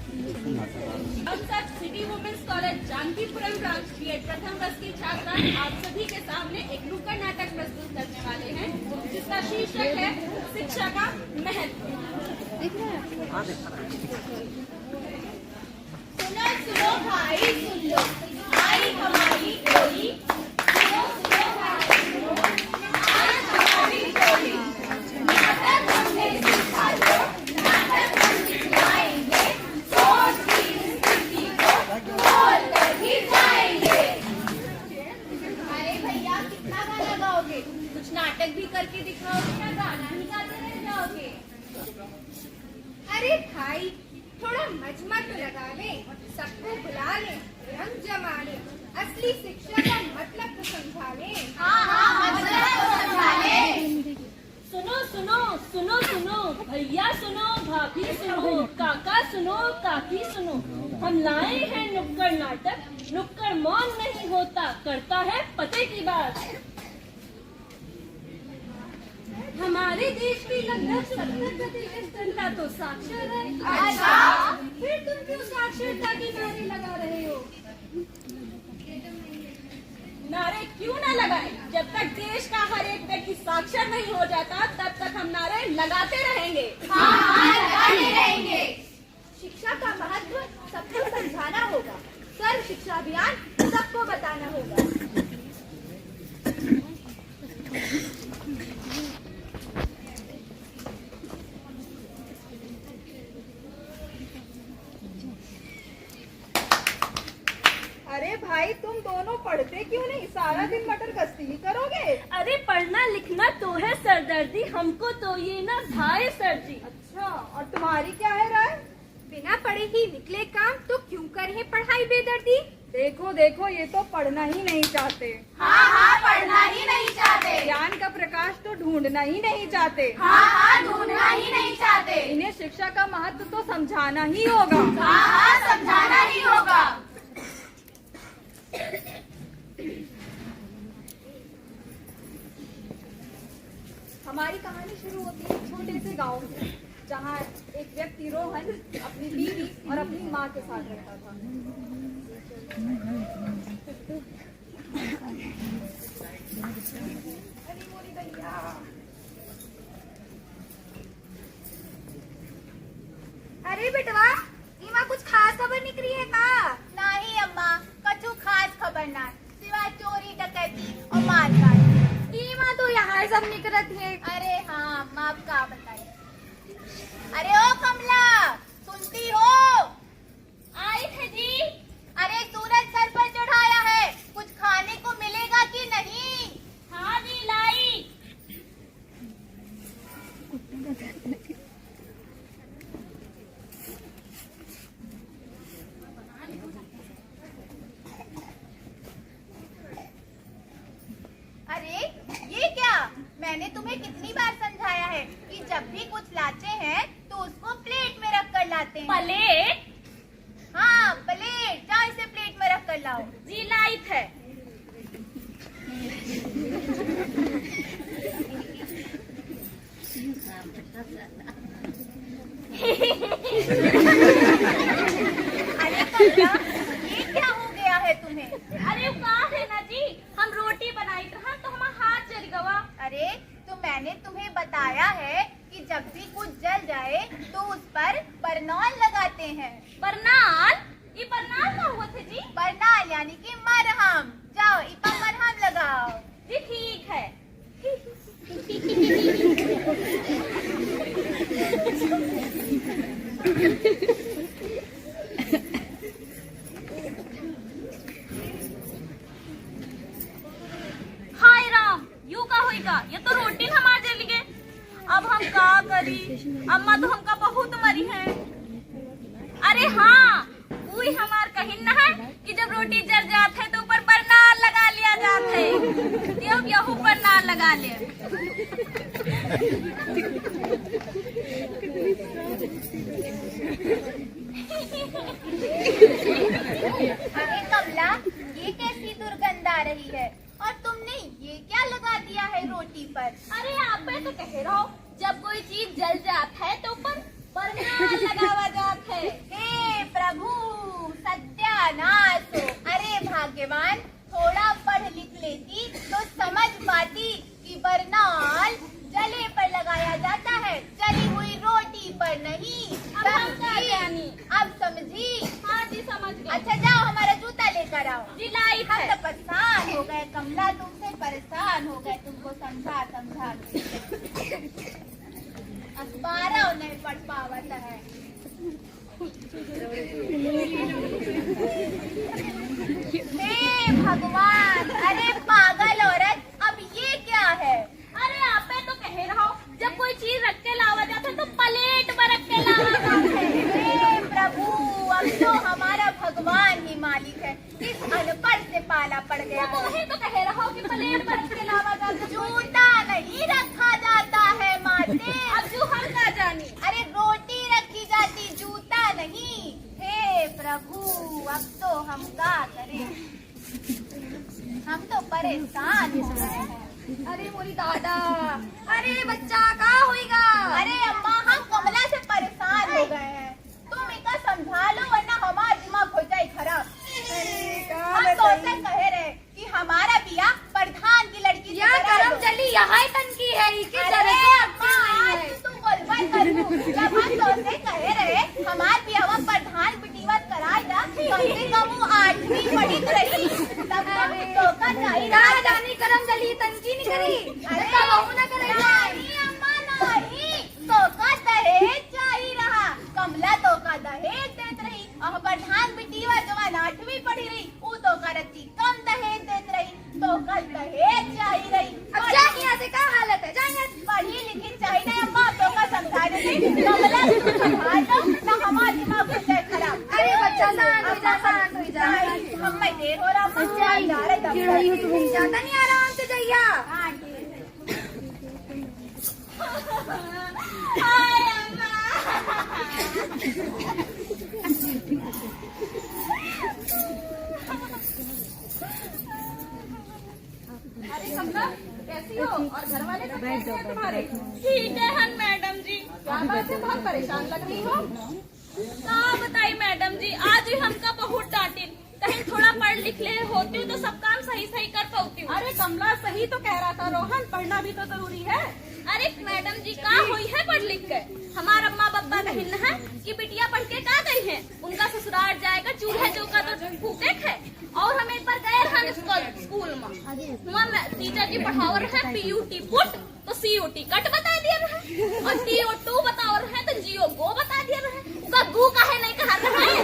हम सब city women's college Janakipuram branch की प्रथम वर्ष की छात्रा आप सभी के सामने एक नुक्कड़ नाटक प्रस्तुत करने वाले हैं, जिसका शीर्षक है शिक्षा का महत्व। सुनो सुनो भाई सुन लो, आई हमारी टोली, सुनो सुनो भाई सुनो, आई हमारी टोली, नाटक हमने सिखा लो, नाटक हम सिखाएंगे, सोच की स्थिति को खोल कर ही जाएंगे। अरे भैया कितना गाना गाओगे? कुछ नाटक भी करके दिखाओगे या गाना ही गाते रह जाओगे? अरे भाई थोड़ा मजमा तो लगा ले, सबको बुला ले, रंग जमा ले, असली शिक्षा का मतलब तो समझा ले। हाँ मतलब तो समझा ले। सुनो सुनो सुनो सुनो, भैया सुनो, भाभी सुनो, काका सुनो, काकी सुनो, हम लाए हैं नुक्कड़ नाटक। नुक्कड़ मौन नहीं होता, करता है पते की बात। हमारे देश की लगभग 70% जनता तो साक्षर है। अच्छा, फिर तुम क्यों साक्षरता के नारे लगा रहे हो? नारे क्यों ना लगाए? जब तक देश का हर एक व्यक्ति साक्षर नहीं हो जाता, तब तक हम नारे लगाते रहेंगे। हाँ, लगाते रहेंगे। शिक्षा का महत्व सबको समझाना होगा, सर्व शिक्षा अभियान सबको बताना होगा। अरे भाई तुम दोनों पढ़ते क्यों नहीं? सारा दिन मटर गश्ती ही करोगे। अरे पढ़ना लिखना तो है सरदर्दी, हमको तो ये ना भाई सर जी। अच्छा, और तुम्हारी क्या है राय? बिना पढ़े ही निकले काम तो क्यों करे पढ़ाई बेदर्दी? देखो देखो, ये तो पढ़ना ही नहीं चाहते। हाँ पढ़ना ही नहीं चाहते। ज्ञान का प्रकाश तो ढूंढना ही नहीं चाहते। हाँ ढूंढना ही नहीं चाहते। इन्हें शिक्षा का महत्व तो समझाना ही होगा। हाँ समझाना ही होगा। हमारी कहानी शुरू होती है छोटे से गांव से, जहाँ एक व्यक्ति रोहन अपनी बीवी और अपनी माँ के साथ रहता था। अरे मोरी भैया, अरे बेटवा, इमा कुछ खास खबर निकली है का? नहीं अम्मा, कछु खास खबर ना, सिवाय चोरी डकैती और मारकाट। इमा तो यहाँ सब निकलत है। अरे हाँ अम्मा, अब का बताइए। अरे ओ कमला, सुनती हो? आई थे जी। अरे सूरज सर पर चढ़ाया है, कुछ खाने को मिलेगा कि नहीं? हाँ जी लाई। अरे ये क्या? मैंने तुम्हें कितनी बार समझाया है कि जब भी कुछ लाते हैं तो उसको प्लेट में रख कर लाते हैं। प्लेट? हाँ प्लेट, जाओ इसे प्लेट में रख कर लाओ। जी लाई थे। अरे कमला, ये क्या हो गया है तुम्हें? अरे कहाँ है ना जी, हम रोटी बनाई था तो हमारा हाथ जल गवा। अरे तो मैंने तुम्हें बताया है कि जब भी कुछ जल जाए तो उस पर बरनौल लगाते हैं। बरनाल? ये बरनाल का हुआ थे जी? बरनौल यानी कि मरहम। जाओ इस पर मरहम लगाओ। जी ठीक है। हाय राम, यू का होएगा? ये तो रोटी हमार जल गए। अब हम का करी? अम्मा तो हमका बहुत मरी है। अरे हाँ, वही हमार कहिन न है कि जब रोटी जल जात है तो ऊपर बरनाल लगा लिया जात है। अब यहू बरनाल लगा ले। अरे कमला, ये कैसी दुर्गंध आ रही है? और तुमने ये क्या लगा दिया है रोटी पर? अरे आप तो कह रहा हो, जब कोई चीज जल जात है तो ऊपर बरनाल लगावा जात है। हे प्रभु सत्यानाश हो। अरे भाग्यवान, थोड़ा पढ़ लिख लेती तो समझ पाती कि बरनाल जले पर लगाया जाता है, जली हुई रोटी पर नहीं। अब हम क्या जानी? अब समझी? हाँ जी समझ गए। अच्छा जाओ हमारा जूता लेकर आओ। जी लाई हम है। तो परेशान हो गए कमला, तुमसे परेशान हो गए, तुमको समझा समझा के। अखबारों नहीं पढ़ पावत है। हे भगवान, अरे पागल औरत, अब ये क्या है? अरे आप तो कह रहा हो, जब कोई चीज रख के लावा जाता है तो प्लेट पर रख के लावा जाता है। हे प्रभु, अब तो हमारा भगवान ही मालिक है, इस अनपढ़ से पाला पड़ गया। तो वही तो कह रहा हो कि प्लेट पर रख के लावा जाता है। जूता नहीं रखा जाता है माते। अब जो हम क्या जानी? अरे रोटी रखी जाती, जूता नहीं। हे प्रभु, अब तो हम क्या करें? हम तो परेशान हो गए हैं। अरे मोरी दादा, अरे बच्चा का होएगा? अरे अम्मा, हम कमला से परेशान हो गए हैं, तुम इतना समझा लो वरना हमारा दिमाग हो जाए खराब। हम तो उसे कहे रहे कि हमारा बियाह प्रधान की लड़की से या करा करम दो। चली यहाँ तन की है, इके अरे जरे अम्मा, आज तू बोलबा करू। जब हम तो उसे कहे रहे हमार बियाह प्रधान बिटिवत कराए ना, कम से कम वो 8वीं पढ़ी तो रही, तब तो का चाहिए। का जानी करम चली तन की नहीं करी। अरे तो बहू ना करेगा। नहीं अम्मा नहीं, तो का दहेज चाहिए रहा। कमला तो का दहेज देत रही और प्रधान बिटिवा जवान 8वीं पढ़ी रही, वो तो का रत्ती कम दहेज देत रही, तो का दहेज चाहिए रही। अब जा यहाँ से क्या हालत है? जा यहाँ से। पढ़ी लिखी चाहिए ना अम्मा, तो का समझा देती। कमला तू संभाल लो ना, हमारा दिमाग हो जाए खराब। अरे बच्चा शांत हो जा, शांत हो जा। हम मैं देर हो रहा हूँ, जा रहे जाता नहीं आराम से जाइया। हाय अम्मा। अरे कमला, कैसी हो? और घर वाले सब कैसे हैं तुम्हारे? ठीक है हन मैडम जी। क्या बात है, बहुत परेशान लग रही हो। का बताई मैडम जी, आज ही हमका बहुत डांटी। कहीं थोड़ा पढ़ लिख ले होती हूँ तो सब काम सही सही कर पाती हूँ। अरे कमला, सही तो कह रहा था रोहन, पढ़ना भी तो जरूरी है। अरे मैडम जी, का हुई है पढ़ लिख के? हमारा अम्मा बब्बा कहना है कि बिटिया पढ़ के का करी है, उनका ससुराल जाएगा चूल्हे चौका तो फूके है। और हम एक बार गए हैं स्कूल में, वहाँ टीचर जी पढ़ाओ रहे PUT पुट तो COT कट बता दिया रहे, और TO2 बताओ रहे तो GO गो बता दिया रहे। उनका गु काहे नहीं कहा रहे।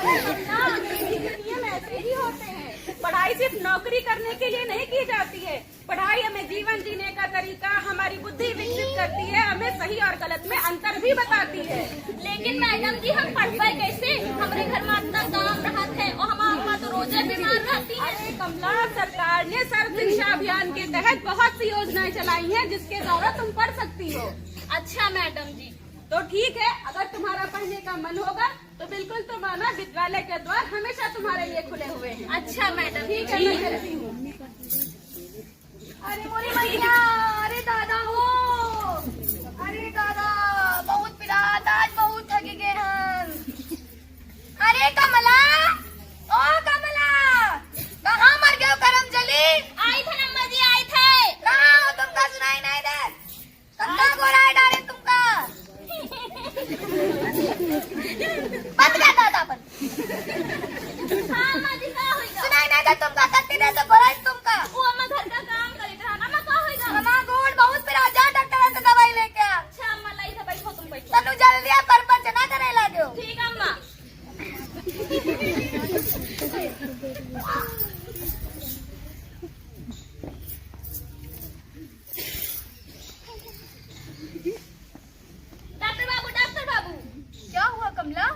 नियम ऐसे ही होते हैं। पढ़ाई सिर्फ नौकरी करने के लिए नहीं की जाती है। पढ़ाई हमें जीवन जीने का तरीका, हमारी बुद्धि विकसित करती है, हमें सही और गलत में अंतर भी बताती है। लेकिन मैडम जी, हम पढ़ पाए कैसे? हमारे घर में इतना काम रहा है और हमारी अम्मा तो रोजे बीमार रहती है। अरे कमला, सरकार ने सर्व शिक्षा अभियान के तहत बहुत सी योजनाएं चलाई हैं जिसके द्वारा तुम पढ़ सकती हो। अच्छा मैडम जी। तो ठीक है, अगर तुम्हारा पढ़ने का मन होगा तो बिल्कुल तुम्हारा विद्यालय के द्वार हमेशा तुम्हारे लिए खुले हुए हैं। अच्छा मैडम ठीक है, मैं चलती हूँ। अरे मोरी भैया, अरे दादा हो, अरे दादा, बहुत पिरात, आज बहुत थक गए हम। अरे कमला, ओ कमला, कहाँ मर गए हो करम जली? आई थे अम्मा जी, आई थे। कहाँ हो? तुमका सुनाई नहीं दे। कहाँ गोराई डाले तुमका? बंद कर दादा पर। हाँ अम्मा जी, का होएगा? सुनाई नहीं दे तुमका, कत्ती दे तो गोराई तुमका। वो अम्मा घर का काम करे था ना, का होएगा? मामा गोड़ बहुत पिरा, जा डॉक्टर से दवाई लेके आ। अच्छा अम्मा, लाई था, बैठो तुम बैठो। तनु जल्दी आ, पर ना करे ला दो। ठीक है अम्मा। डॉक्टर बाबू, क्या हुआ कमला?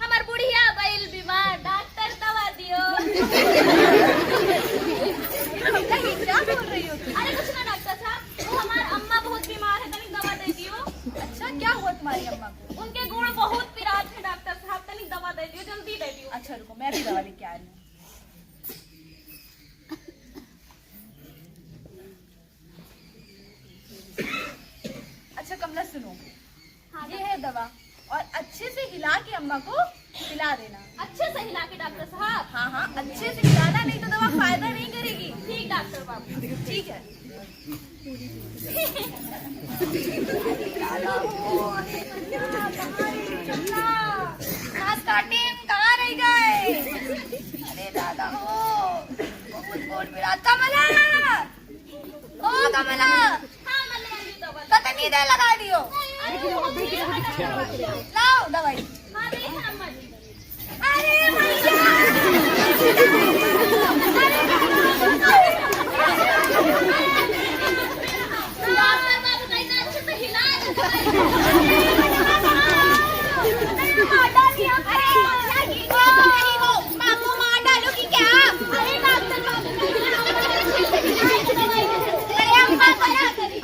हमार बुढ़िया गईल बीमार, डॉक्टर दवा दियो। क्या बोल रही हो तुम? अरे कुछ ना डॉक्टर साहब, वो हमार अम्मा बहुत बीमार है, तनिक दवा दे दियो। अच्छा, क्या हुआ तुम्हारी अम्मा को? उनके गुण बहुत पिरात है डॉक्टर साहब, तनिक दवा दे दियो, जल्दी दे दियो। अच्छा रुको, मैं भी दवा लेके आ रही हूँ। अच्छा कमला सुनो, हाँ, ये है दवा और अच्छे से हिला के अम्मा को पिला देना। अच्छे से हिला के डॉक्टर साहब। हाँ हाँ, अच्छे से हिलाना, नहीं तो दवा फायदा नहीं करेगी। ठीक डॉक्टर बाबू। ठीक है। घास काटे कहाँ रह गए? अरे दादा हो, बहुत बोल मिला। कमला, ओ कमला, हाँ मैं ले आई दवा। कतनी देर लगा दियो? लाओ दवाई। हाँ नहीं है अम्मा जी। अरे भैया, डॉक्टर बाबू कहना अच्छे से हिला मार डालोगी क्या? अरे डॉक्टर बाबू अरे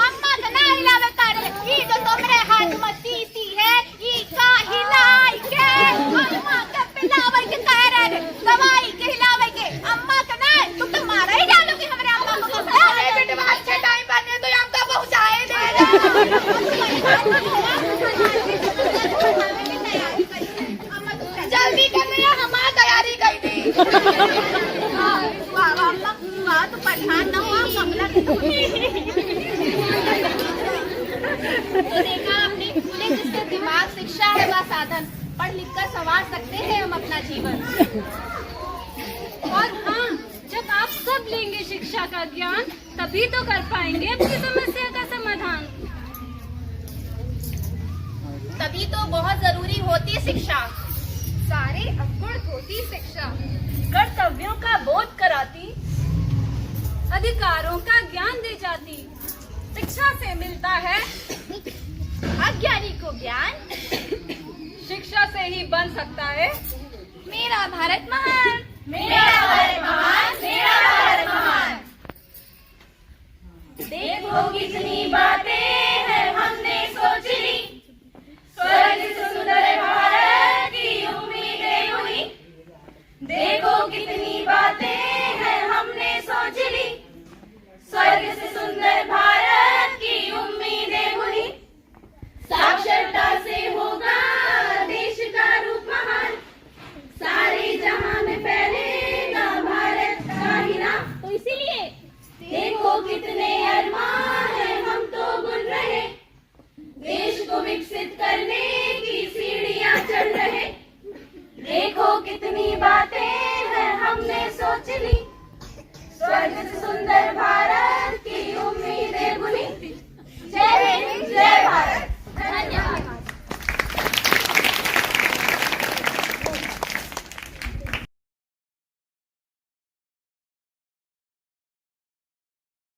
अम्मा का ना हिलावे कर। ये जो तुमरे हाथ में सीती है, ये का हिलाई के अम्मा के पिलावे के कह रहे, दवाई के हिलावे के। अम्मा का ना, तुम तो मारा ही डालोगी हमारे अम्मा को। अरे बेटे अच्छे टाइम पर ने तो हमका पहुंचाए दे। जल्दी कर लिया, हमारी तैयारी कर दी। वाह तो परेशान ना हुआ कमला। तो देखा आपने, जिससे दिमाग शिक्षा है वह साधन, पढ़ लिख कर संवार सकते हैं हम अपना जीवन। और हाँ, जब आप सब लेंगे शिक्षा का ज्ञान, तभी तो कर पाएंगे अपनी समस्या का समाधान। तभी तो बहुत जरूरी होती शिक्षा। सारे अवगुण होती शिक्षा, कर्तव्यों का बोध कराती, अधिकारों का ज्ञान दे जाती। शिक्षा से मिलता है अज्ञानी को ज्ञान। शिक्षा से ही बन सकता है मेरा भारत महान, मेरा भारत महान, मेरा भारत महान। देखो कितनी बातें हैं हमने सोच ली, स्वर्ग से सुंदर भारत की उम्मीदें हुई। देखो कितनी बातें हैं हमने सोच ली, स्वर्ग से सुंदर भारत की उम्मीदें हुई। साक्षरता से होगा देश का रूप महान, सारे जहां में फैलेगा भारत का ही नाम। तो इसीलिए देखो कितने अरमान हैं हम तो बुन रहे, देश को विकसित करने की सीढ़ियां चढ़ रहे। देखो कितनी बातें हैं हमने सोच ली, स्वर्ग से सुंदर